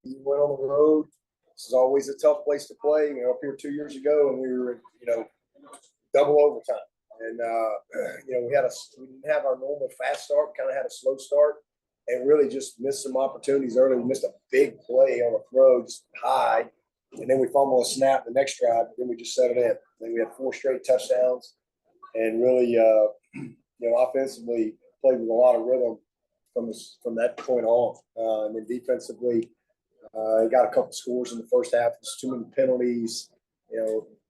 You went on the road. This is always a tough place to play. Up here 2 years ago, and we were, double overtime. And, we didn't have our normal fast start. We kind of had a slow start and really just missed some opportunities early. We missed a big play on a throw, just high. And then we fumbled a snap the next drive. Then we just set it in. Then we had 4 straight touchdowns and really, offensively played with a lot of rhythm from that point on. And then defensively, got a couple scores in the first half. There's too many penalties.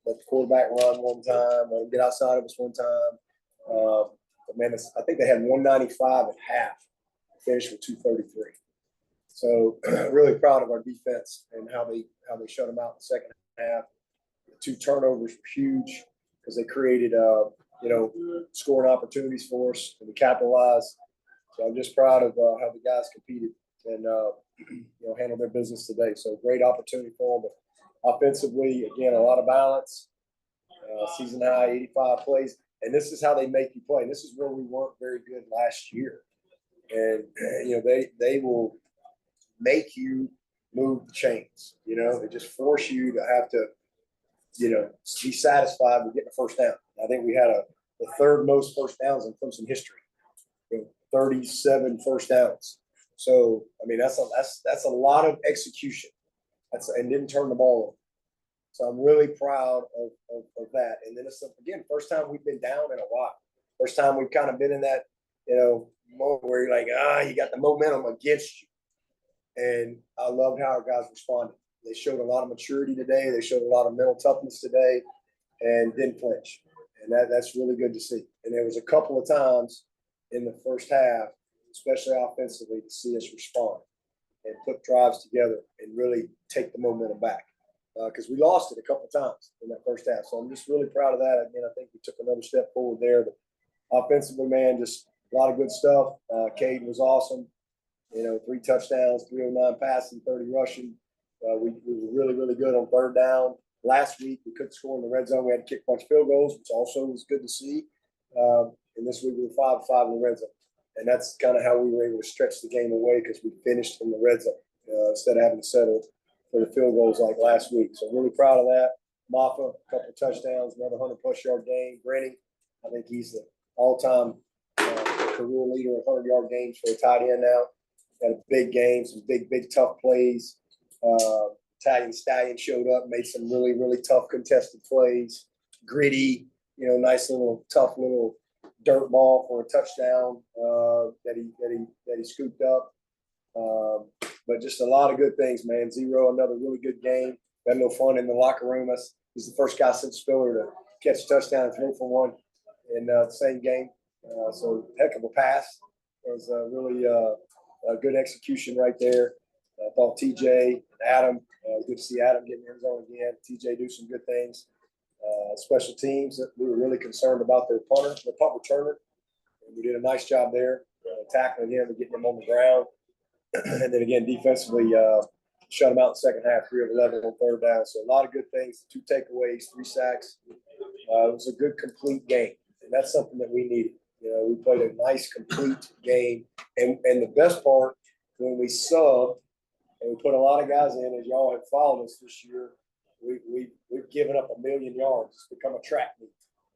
Let the quarterback run one time, let him get outside of us one time. But man, I think they had 195 at half, finished with 233. So really proud of our defense and how they shut them out in the second half. The 2 turnovers were huge because they created scoring opportunities for us, and we capitalized. So I'm just proud of how the guys competed and handled their business today. So great opportunity for them. But offensively, again, a lot of balance. Season high, 85 plays. And this is how they make you play. And this is where we weren't very good last year. And, they will make you move the chains. They just force you to have to, be satisfied with getting a first down. I think we had the 3rd most first downs in Clemson history, 37 first downs. So, that's a lot of execution. And didn't turn the ball over. So I'm really proud of that. And then it's, again, first time we've been down in a while. First time we've kind of been in that, moment where you're like, you got the momentum against you. And I loved how our guys responded. They showed a lot of maturity today. They showed a lot of mental toughness today and didn't flinch. And that's really good to see. And there was a couple of times in the first half, especially offensively, to see us respond and put drives together and really take the momentum back. Because we lost it a couple of times in that first half. So I'm just really proud of that. Again, I think we took another step forward there. But offensively, man, just a lot of good stuff. Cade was awesome. 3 touchdowns, 309 passing, 30 rushing. We were really, really good on 3rd down. Last week, we couldn't score in the red zone. We had to kick a bunch of field goals, which also was good to see. And this week, we were 5-5 in the red zone. And that's kind of how we were able to stretch the game away because we finished in the red zone instead of having to settle for the field goals like last week. So really proud of that. Mafah, a couple of touchdowns, another 100-plus yard game. Brinning, I think he's the all-time career leader of 100-yard games for a tight end now. Had a big game, some big, tough plays. Italian Stallion showed up, made some really, really tough contested plays. Gritty, nice little tough little dirt ball for a touchdown that he scooped up. But just a lot of good things, man. Zero, another really good game. Had no fun in the locker room. He's the first guy since Spiller to catch a touchdown and throw for one in the same game. So heck of a pass. It was really a good execution right there. I thought TJ and Adam, good to see Adam get in the end zone again. TJ do some good things. Special teams, we were really concerned about their punt returner. And we did a nice job there, tackling him and getting him on the ground. And then again, defensively, shut him out in the second half, 3 of 11 on 3rd down. So a lot of good things, 2 takeaways, 3 sacks. It was a good, complete game. And that's something that we needed. We played a nice, complete game. And the best part, when we subbed and we put a lot of guys in, as y'all have followed us this year, we've given up 1 million yards. It's become a track meet.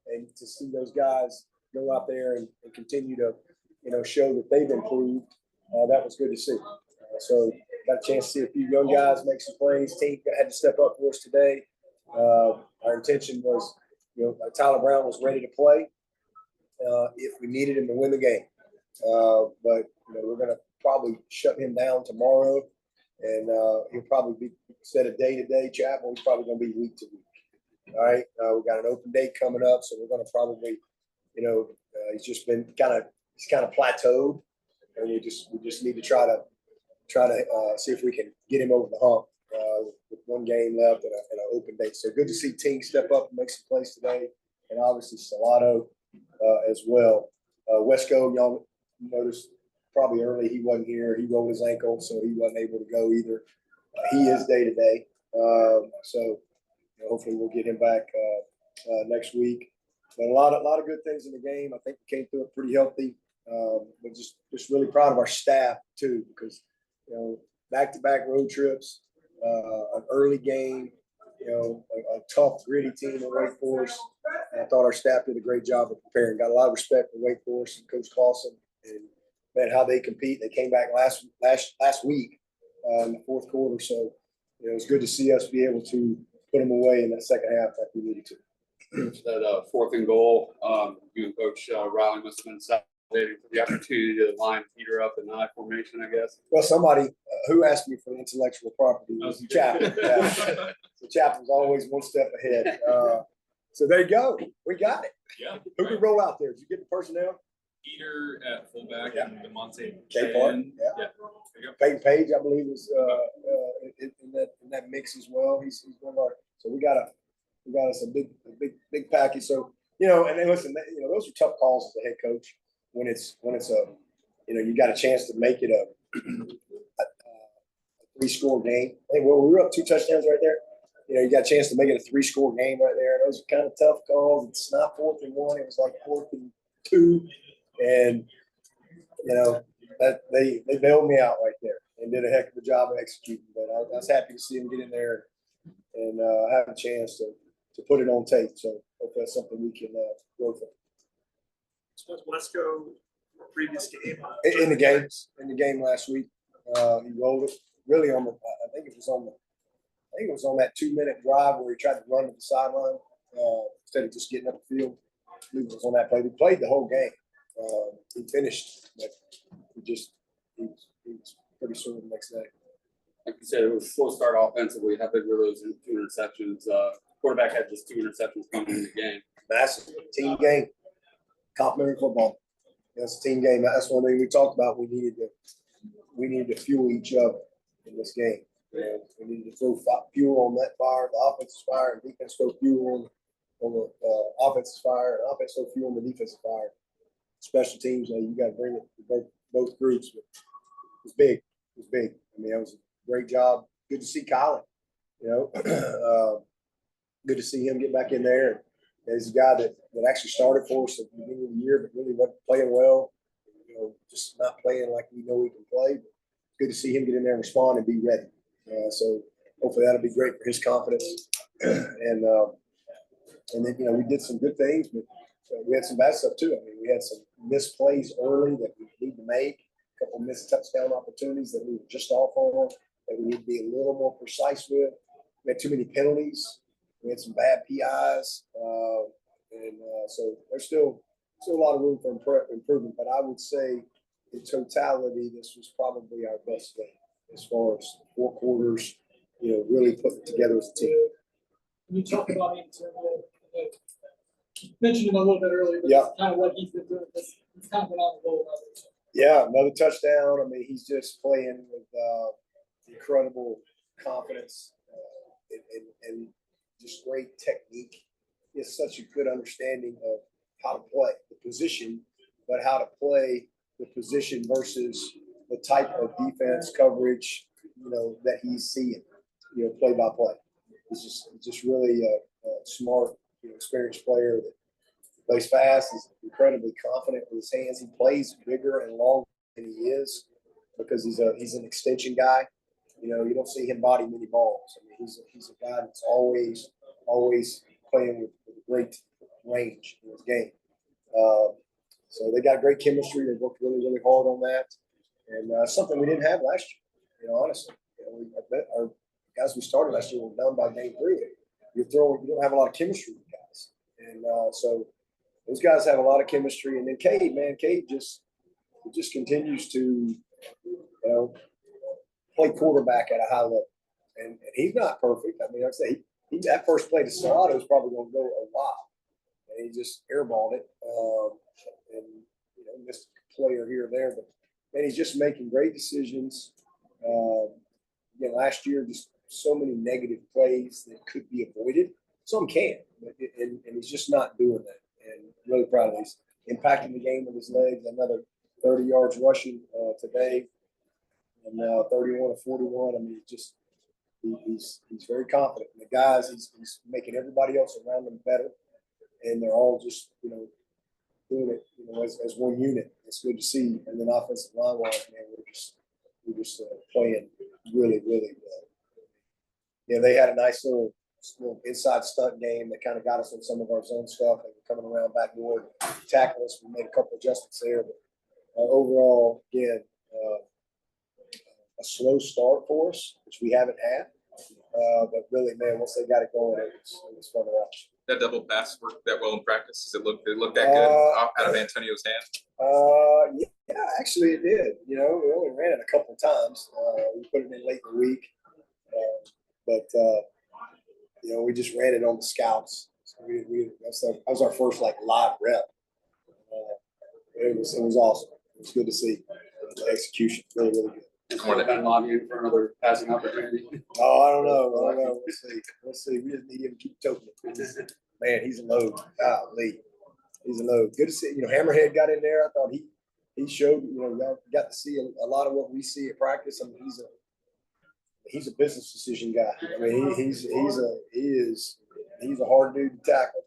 And to see those guys go out there and continue to, show that they've improved, that was good to see. So got a chance to see a few young guys make some plays. Team had to step up for us today. Our intention was, Tyler Brown was ready to play if we needed him to win the game. But we're going to probably shut him down tomorrow, and he'll probably be, instead of day-to-day Chapel, he's probably going to be week to week. All right, we've got an open date coming up, so we're going to probably, he's just been kind of plateaued, and we just need to try to see if we can get him over the hump with 1 game left and an open date. So good to see Ting step up and make some plays today, and obviously Salado as well. Wesco, y'all noticed probably early he wasn't here. He rolled his ankle, so he wasn't able to go either. He is day-to-day. So hopefully we'll get him back next week. But a lot of good things in the game. I think we came through it pretty healthy. But just really proud of our staff too, because back-to-back road trips, an early game, a tough, gritty team in Wake Forest. And I thought our staff did a great job of preparing. Got a lot of respect for Wake Forest and Coach Clawson and man, how they compete. They came back last week in the fourth quarter. So it was good to see us be able to put them away in that second half like we needed to. That fourth and goal, you and Coach Riley must have been salivating for the opportunity to line Peter up in I formation, I guess. Well, somebody who asked me for intellectual property was Chapel. Yeah. So Chapel's always one step ahead. So there you go. We got it. Yeah. Who did we roll out there? Did you get the personnel? Peter at fullback and DeMonte. Cade Klubnik. Yeah. Peyton Page, I believe, was in that mix as well. He's one of our. So we got us a big package. So and then listen, those are tough calls as a head coach when it's a you got a chance to make it a 3-score game. Hey, well, we were up 2 touchdowns right there. You got a chance to make it a 3-score game right there. Those are kind of tough calls. It's not 4th and 1. It was like 4th and 2, and that they bailed me out right there and did a heck of a job of executing. But I was happy to see him get in there and have a chance to put it on tape. So hope that's something we can work on. So Wesco previous game In the game last week, he rolled it really on the. I think it was on that 2-minute drive where he tried to run to the sideline instead of just getting up the field. I believe it was on that play. We played the whole game. He finished, but he was pretty sore the next day. Like you said, it was a slow start offensively. How big were those 2 interceptions? Quarterback had just 2 interceptions coming in the game. Massive team game, complimentary football. That's a team game. That's one thing we talked about. We needed to fuel each other in this game. We needed to throw fuel on that fire, the offensive fire, and defense throw fuel on the offensive fire, and offense throw fuel on the defensive fire. Special teams, you got to bring it to both groups. But it was big. It was big. I mean, that was a great job. Good to see Colin. Good to see him get back in there. And he's a guy that actually started for us at the beginning of the year, but really wasn't playing well. Just not playing like we know he can play. But good to see him get in there and respond and be ready. So hopefully that'll be great for his confidence. And then we did some good things, but we had some bad stuff too. I mean, we had some missed plays early that we need to make. A couple missed touchdown opportunities that we were just off on that we need to be a little more precise with. We had too many penalties. We had some bad PIs, so there's still a lot of room for improvement. But I would say, in totality, this was probably our best game as far as 4 quarters. Really putting it together as a team. Can you talk about him in terms of, you mentioned him a little bit earlier, but kind of what he's been doing. He's kind of been on the roll. Yeah, another touchdown. I mean, he's just playing with incredible confidence and just great technique. He has such a good understanding of how to play the position, but how to play the position versus the type of defense coverage, that he's seeing, play by play. He's just really a smart, experienced player that plays fast. He's incredibly confident with his hands. He plays bigger and longer than he is because he's an extension guy. You don't see him body many balls. I mean, he's a guy that's always playing with great range in his game. So they got great chemistry. They worked really, really hard on that, and something we didn't have last year. Honestly, I bet our guys we started last year were done by game 3. You don't have a lot of chemistry with guys, and so those guys have a lot of chemistry. And then Cade just continues to play quarterback at a high level, and he's not perfect. I mean, like I say, that first play to Salado is probably going to go a while, and he just airballed it, and missed a player here or there. But man, he's just making great decisions. Last year, just so many negative plays that could be avoided. Some can, and he's just not doing that. And really proud of him. He's impacting the game with his legs. Another 30 yards rushing today, and now 31 to 41. I mean, he's very confident. And the guys, he's making everybody else around him better, and they're all just doing it as one unit. It's good to see. And then offensive line wise, man, we're just playing really, really good. Yeah, they had a nice little inside stunt game that kind of got us on some of our zone stuff. They were coming around backboard, tackling us. We made a couple adjustments there, but overall, again, a slow start for us, which we haven't had. But really, man, once they got it going, it was fun to watch. That double pass worked that well in practice? Did it look that good out of Antonio's hand? Yeah, actually it did. You know, we only ran it a couple of times. We put it in late in the week. But you know, we just ran it on the scouts. So that was our first like live rep. It was awesome. It was good to see. The execution really, really good. Been lobbying for another passing opportunity. Oh, I don't know. We'll see. We just need him to keep toting it. Man, he's a load. Golly. He's a load. Good to see. You know, Hammerhead got in there. I thought he showed, you know, y'all got to see a lot of what we see at practice. I mean, he's a business decision guy. I mean, he's a hard dude to tackle.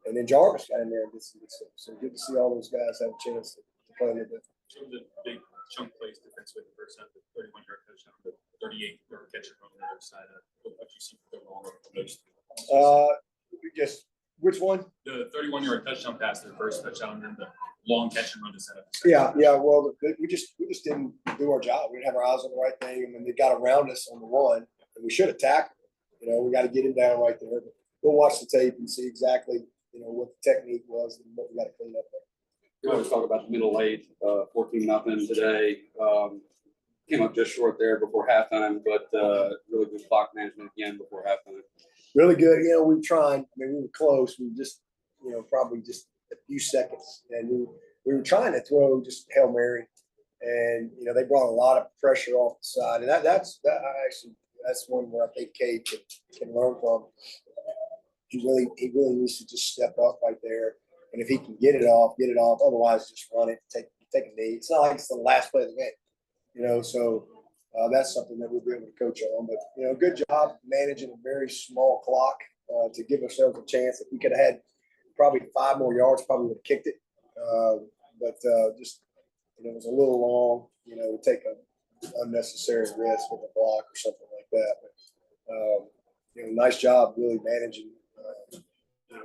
And then Jarvis got in there and did some good stuff. So good to see all those guys have a chance to play a little bit. So the big chunk plays difference with the first half, the 31-yard touchdown, the 38-yard catch on the other side. What you see for the long run from those two? Just which one? The 31-yard touchdown pass, their first touchdown, and then the long catch and run to set up. Yeah. Well, we just didn't do our job. We didn't have our eyes on the right thing, and then they got around us on the one, and we should have tackled. You know, we got to get him down right there. But we'll watch the tape and see exactly, you know, what the technique was and what we got to clean up there. We always talk about the middle eight, 14-0 today. Came up just short there before halftime, but really good clock management again before halftime. Really good. You know, we tried. I mean, we were close. We just, you know, probably just a few seconds. And we were trying to throw just Hail Mary. And, you know, they brought a lot of pressure off the side. And that's one where I think Cade can learn from. He really needs to just step up right there. And if he can get it off. Otherwise, just run it, take a knee. It's not like it's the last play of the game, you know. So that's something that we'll be able to coach on. But you know, good job managing a very small clock to give ourselves a chance. If we could have had probably 5 more yards, probably would have kicked it. But just you know, it was a little long. You know, take an unnecessary risk with a block or something like that. But you know, nice job really managing.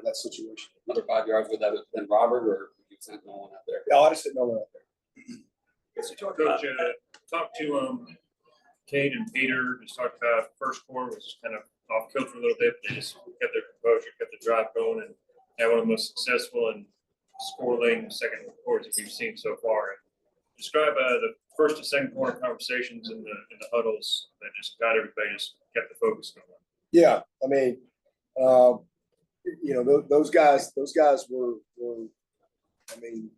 That situation. Another 5 yards, would that have been Robert, or you sent no one out there? No, I just didn't know one out there. Coach, talk to Cade and Peter. Just talked about first quarter was kind of off kilter a little bit, but they just kept their composure, kept the drive going, and had one of the most successful and score-laden second quarters that we've seen so far. And describe the first and second quarter conversations in the huddles that just got everybody just kept the focus going. Yeah, I mean, you know, those guys were. I mean,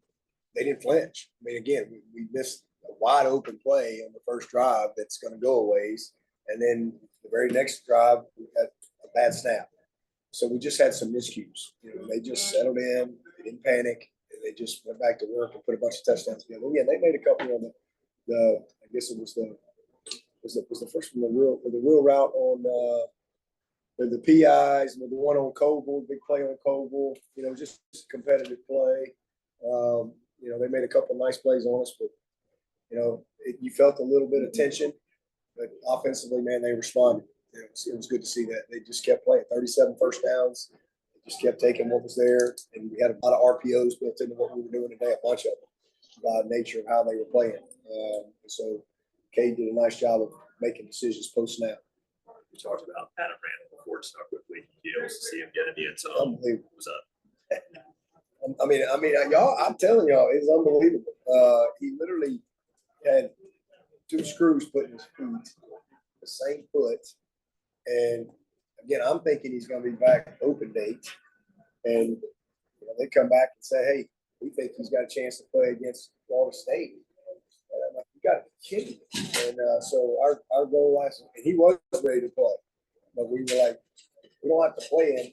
they didn't flinch. I mean, again, we missed a wide open play on the first drive that's going to go a ways, and then the very next drive we got a bad snap. So we just had some miscues. You know, they just settled in, they didn't panic, and they just went back to work and put a bunch of touchdowns together. Yeah, they made a couple on the I guess it was the first one, the wheel route on the PIs, the one on Coble, big play on Coble. You know, just competitive play. You know, they made a couple nice plays on us, but you know, you felt a little bit of tension. But offensively, man, they responded. It was good to see that. They just kept playing 37 first downs. They just kept taking what was there. And we had a lot of RPOs built into what we were doing today, a bunch of them, by nature of how they were playing. So Cade did a nice job of making decisions post-snap. We talked about Adam Randall before, so quickly, you know, to see him get in the end zone. Unbelievable. What's up? I mean, y'all, I'm telling y'all, it's unbelievable. He literally had 2 screws put in his feet, the same foot. And again, I'm thinking he's going to be back open date. And you know, they come back and say, hey, we think he's got a chance to play against Florida State. And I'm like, you got to be kidding me. And so our goal last, and he was ready to play, but we were like, we don't have to play him.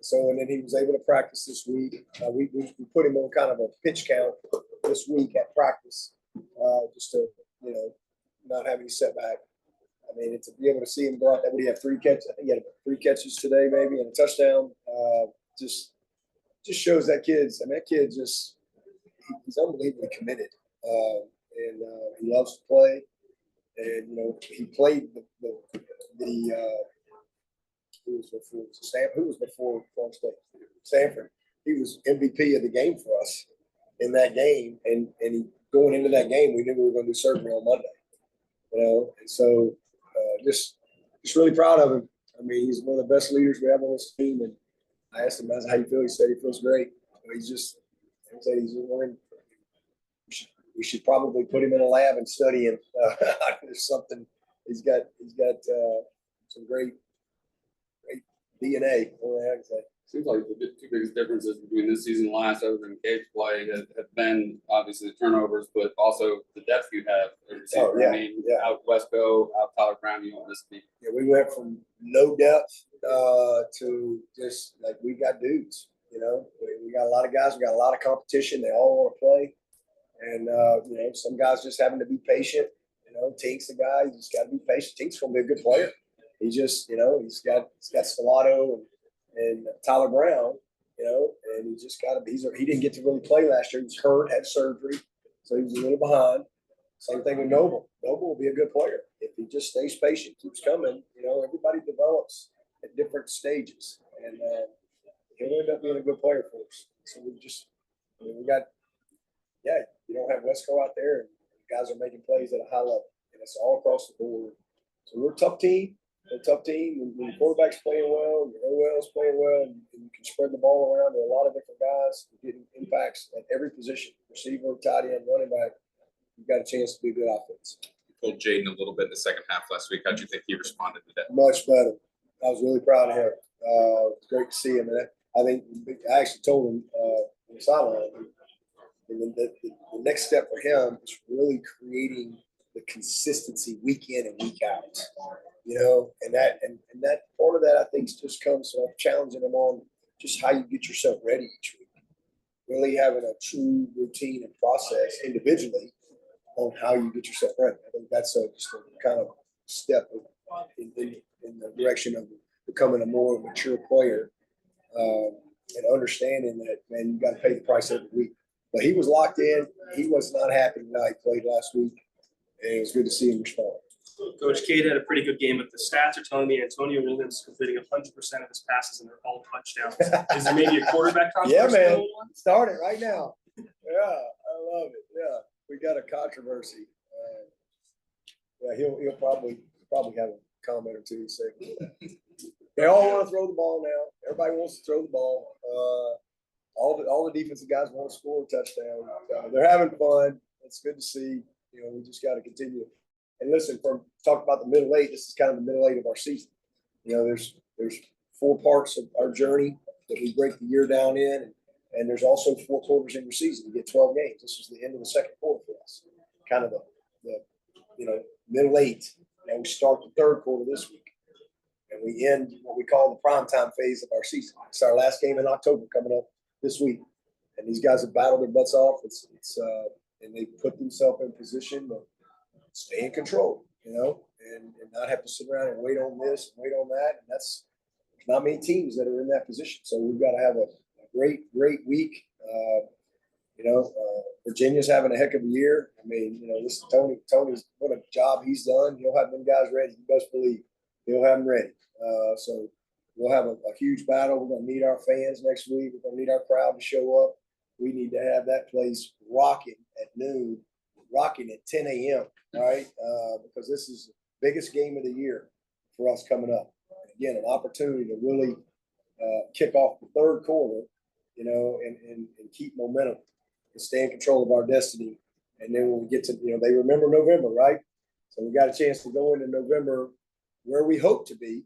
So, and then he was able to practice this week. We put him on kind of a pitch count this week at practice, just to, you know, not have any setback. I mean, to be able to see him go out there, would he have 3 catches? I think he had 3 catches today, maybe, and a touchdown. Just shows that kid's. I mean, that kid he's unbelievably committed, and he loves to play. And, he played who was before Stanford? Who was before Florida State? Stanford. He was MVP of the game for us in that game. And he going into that game, we knew we were going to do surgery on Monday. And so just really proud of him. I mean, he's one of the best leaders we have on this team. And I asked him, how you feel? He said he feels great. He's just, I said he's learning. We should probably put him in a lab and study him. There's something he's got some great DNA. Seems like the two biggest differences between this season and last, other than Cade's play, have been obviously the turnovers, but also the depth you have. I mean, out Wesco, out Tyler Brown, you want this to be. Yeah, we went from no depth to just like we got dudes. We got a lot of guys. We got a lot of competition. They all want to play, and some guys just having to be patient. Tink's the guy. You just got to be patient. Tink's gonna be a good player. He just, he's got Stellato and Tyler Brown, and he just got to be. He didn't get to really play last year. He was hurt, had surgery, so he was a little behind. Same thing with Noble. Noble will be a good player if he just stays patient, keeps coming. Everybody develops at different stages, and he'll end up being a good player for us. So we got, you don't have Wesco out there, and guys are making plays at a high level, and it's all across the board. So we're a tough team. When the quarterback's playing well, your OL's playing well, and you can spread the ball around to a lot of different guys, getting impacts at every position, receiver, tight end, running back. You've got a chance to be a good offense. You pulled Jeadyn a little bit in the second half last week. How'd you think he responded to that? Much better. I was really proud of him. It's great to see him. And I actually told him on the sideline, and the next step for him is really creating the consistency week in and week out. And that part of that I think just comes from challenging them on just how you get yourself ready each week. Really having a true routine and process individually on how you get yourself ready. I think that's just a kind of step in the direction of becoming a more mature player and understanding that, man, you got to pay the price every week. But he was locked in. He was not happy with how he played last week, and it was good to see him respond. Coach Cade had a pretty good game, but the stats are telling me Antonio Williams completing 100% of his passes and they're all touchdowns. Is there maybe a quarterback controversy? Yeah, man. Start it right now. Yeah, I love it. Yeah, we got a controversy. He'll probably have a comment or two. They all want to throw the ball now. Everybody wants to throw the ball. All the defensive guys want to score a touchdown. They're having fun. It's good to see. We just got to continue. And listen, talk about the middle eight. This is kind of the middle eight of our season. There's 4 parts of our journey that we break the year down in, and there's also 4 quarters in your season. You get 12 games. This is the end of the second quarter for us. Kind of the middle eight, and we start the third quarter this week, and we end what we call the primetime phase of our season. It's our last game in October coming up this week, and these guys have battled their butts off. And they put themselves in position to stay in control, and not have to sit around and wait on this and wait on that. And there's not many teams that are in that position. So we've got to have a great week. Virginia's having a heck of a year. I mean, listen, Tony's what a job he's done. He'll have them guys ready. You best believe he'll have them ready. So we'll have a huge battle. We're going to need our fans next week. We're going to need our crowd to show up. We need to have that place rocking at noon, rocking at 10 a.m., all right? Because this is the biggest game of the year for us coming up. And again, an opportunity to really kick off the third quarter, and keep momentum and stay in control of our destiny. And then when we get to, they remember November, right? So we got a chance to go into November where we hope to be,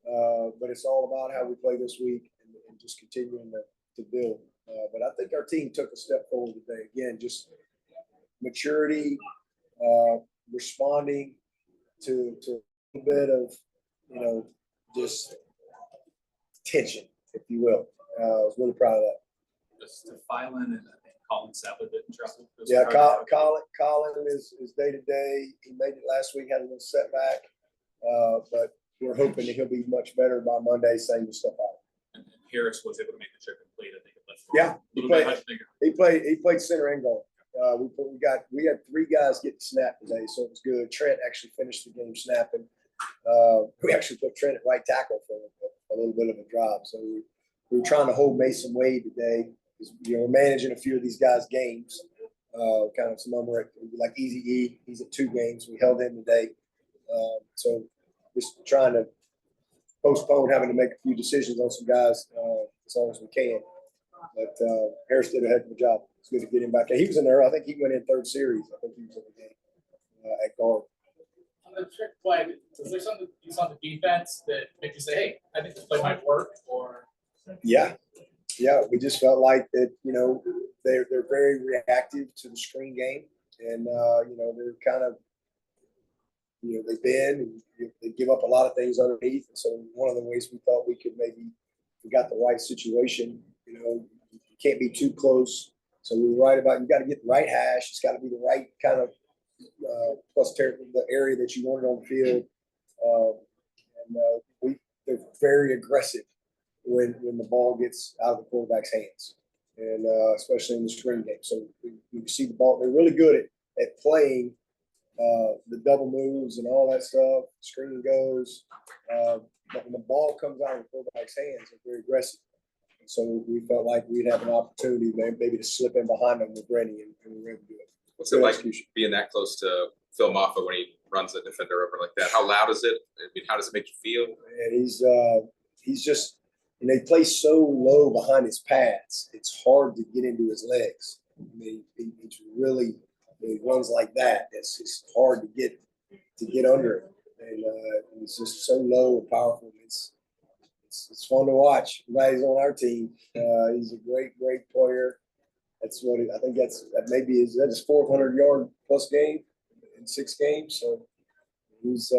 but it's all about how we play this week and just continuing to build. But I think our team took a step forward today. Again, just maturity, responding to a little bit of, just tension, if you will. I was really proud of that. Just to file in, and I think Colin Sadler didn't drop it. Yeah, Colin is day to day. He made it last week, had a little setback, but we're hoping that he'll be much better by Monday, saying the stuff out. And Harris was able to make the trip and played. I think it left. Yeah, he played center and goal. We had 3 guys get the snap today, so it was good. Trent actually finished the game snapping. We actually put Trent at right tackle for a little bit of a drive. So we were trying to hold Mason Wade today. We're managing a few of these guys' games. Kind of some of them like Easy E. He's at 2 games. We held him today. So just trying to postpone having to make a few decisions on some guys as long as we can. But Harris did a heck of a job. It's good to get him back. He was in there. I think he went in 3rd series. I think he was in the game at guard. On the trick play, was there something you saw on the defense that made you say, "Hey, I think this play might work"? Or yeah, we just felt like that. They're very reactive to the screen game, and they're kind of they bend and they give up a lot of things underneath. And so one of the ways we thought we could maybe, if we got the right situation, you can't be too close. So we were right about, you got to get the right hash. It's got to be the right kind of plus the area that you wanted on the field. They're very aggressive when the ball gets out of the quarterback's hands, and especially in the screen game. So you see the ball. They're really good at playing the double moves and all that stuff. Screen goes, but when the ball comes out of the quarterback's hands, they're very aggressive. And so we felt like we'd have an opportunity maybe to slip in behind them with Rennie, and we were able to do it. What's it like being that close to Phil Mafah when he runs a defender over like that? How loud is it? I mean, how does it make you feel? And he's just, and they play so low behind his pads, it's hard to get into his legs. I mean, it's really, he runs like that. It's hard to get under it, and it's just so low and powerful. It's fun to watch. Everybody's on our team. He's a great player. That's what I think. That's his 400-yard plus game in 6 games. So he's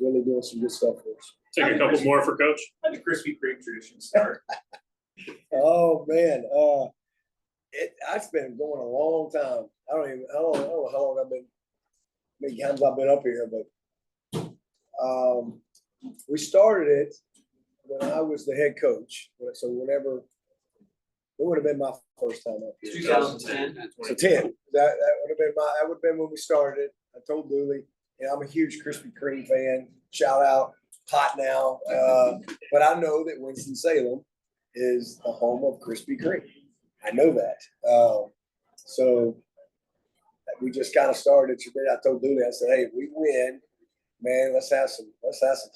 really doing some good stuff for us. Take a couple more for Coach. How did Krispy Kreme tradition start? Oh man, it's been going a long time. I don't know how long I've been. Many times I've been up here, but we started it when I was the head coach. So whenever. It would have been my first time up here. 2010. So 10. That would have been when we started. I told Dooley, I'm a huge Krispy Kreme fan. Shout out, hot now. But I know that Winston-Salem is the home of Krispy Kreme. I know that. So we just kind of started today. I told Dooley, I said, hey, if we win, man, let's have some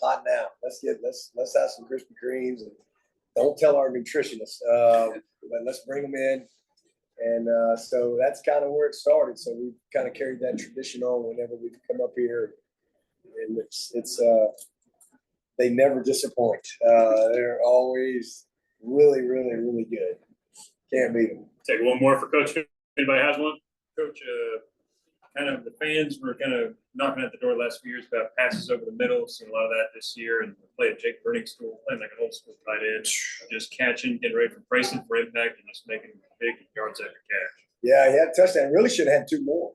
hot now. Let's have some Krispy Kremes, and don't tell our nutritionists. But let's bring them in. And so that's kind of where it started. So we kind of carried that tradition on whenever we come up here. And it's they never disappoint. They're always really, really, really good. Can't beat them. Take one more for Coach. Anybody has one? Coach, kind of the fans were kind of knocking at the door the last few years about passes over the middle. Seen a lot of that this year, and play at Jake Brinningstool, playing like an old school tight end, just catching, getting ready for pricing for impact, and just making big yards after catch. Yeah, he had a touchdown. Really should have had 2 more.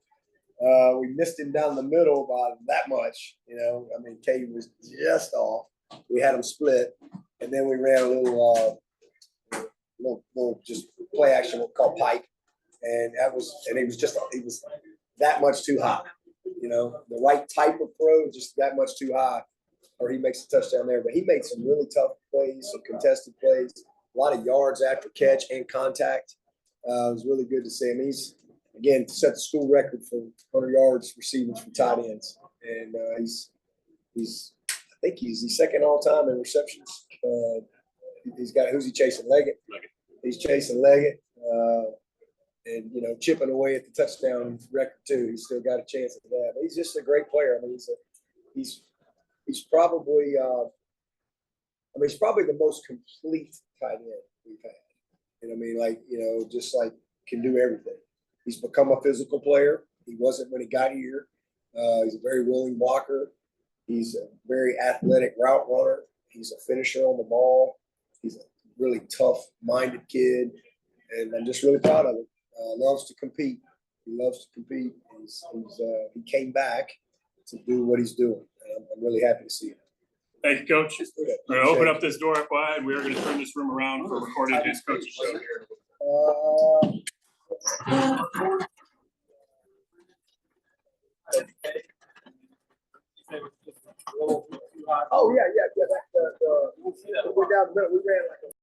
We missed him down the middle by that much. I mean, Cade was just off. We had him split, and then we ran a little just play action called pipe, and he was that much too high. The right type of throw, just that much too high, or he makes a touchdown there. But he made some really tough plays, some contested plays, a lot of yards after catch and contact. It was really good to see him. He's, again, set the school record for 100 yards receiving from tight ends. And I think he's the second all time in receptions. Who's he chasing? Leggett. He's chasing Leggett. And chipping away at the touchdown record too. He's still got a chance at that. But he's just a great player. I mean, he's probably he's probably the most complete tight end we've had. Just like can do everything. He's become a physical player. He wasn't when he got here. He's a very willing blocker. He's a very athletic route runner. He's a finisher on the ball. He's a really tough-minded kid, and I'm just really proud of him. Loves to compete. He loves to compete. He came back to do what he's doing. And I'm really happy to see him. Thank you, Coach. We're going to open up this door FYI, and we are going to turn this room around for recording his coaching show here. Oh, yeah. That, we're down the middle. We ran like a